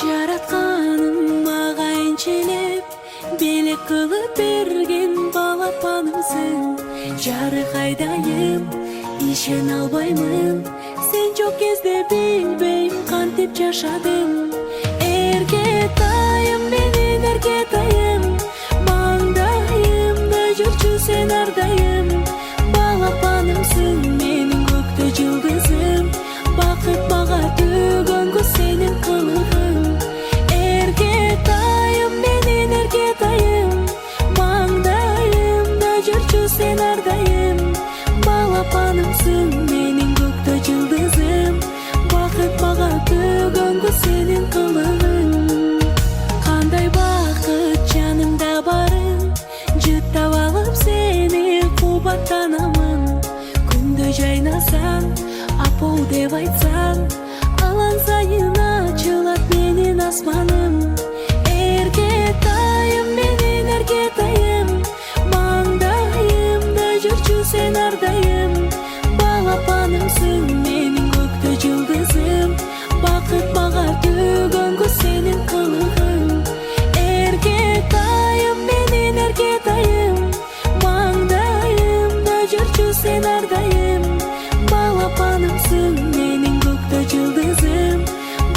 жаратканым мага энчилеп белек кылып берген балапанымсың. Жарык айдайым ишене албаймын, сен жок кезде билбейм кантип жашадым. Эркетайым менин эркетайым, маңдайымда жүрчү сен ардайым. Балапанымсың менин көктө жылдызым, бакыт мага төгөнгө сенин кылыгың. Эркетайым менин эркетайым, маңдайымда жүрчү сен ардайым. Балапанымсың менин көктө жылдызым, бакыт мага төгөнгө сенин кылыгың. Кандай бакыт жанымда барын, жыттап алып сени кубаттанамын. Күндө жайнасаң, апол деп айтсаң, алан сайын ачылат менин асманым. Эркетайым менин эркетайым, маңдайымда жүрчү сен ардайым. Балапанымсың менин көктө жылдызым, бакыт мага төгөнгө сенин кылыгың. Эркетайым менин эркетайым, маңдайымда жүрчү сен ардайым. Балапанымсың менин көктө жылдызым,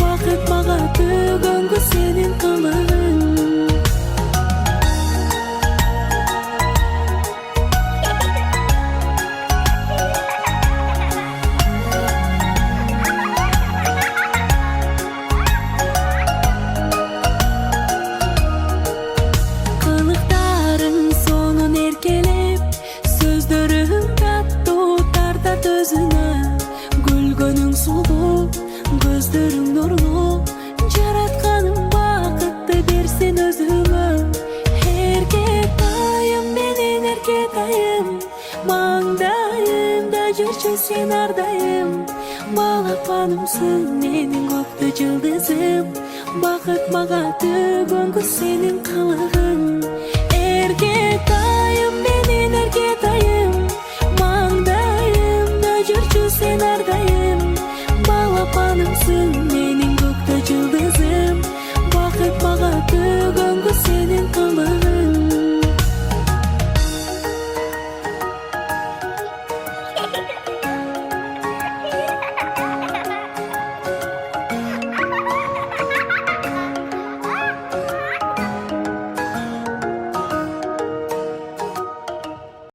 бакыт мага төгөнгө сенин кылыгың. Кылыктарың сонун эркелеп, сөздөрүң таттуу тартат өзүнө. Күлгөнүң сулуу, көздөрүң нурлуу, жаратканым бакытты берсин өзүңө. Эркетайым менин эркетайым, маңдайымда жүрчү сен ардайым. Балапанымсың менин көктө жылдызым, бакыт мага төгөнгө сенин кылыгың. Эркетайым менин эркетайым, маңдайымда жүрчү сен ардайым. Балапанымсың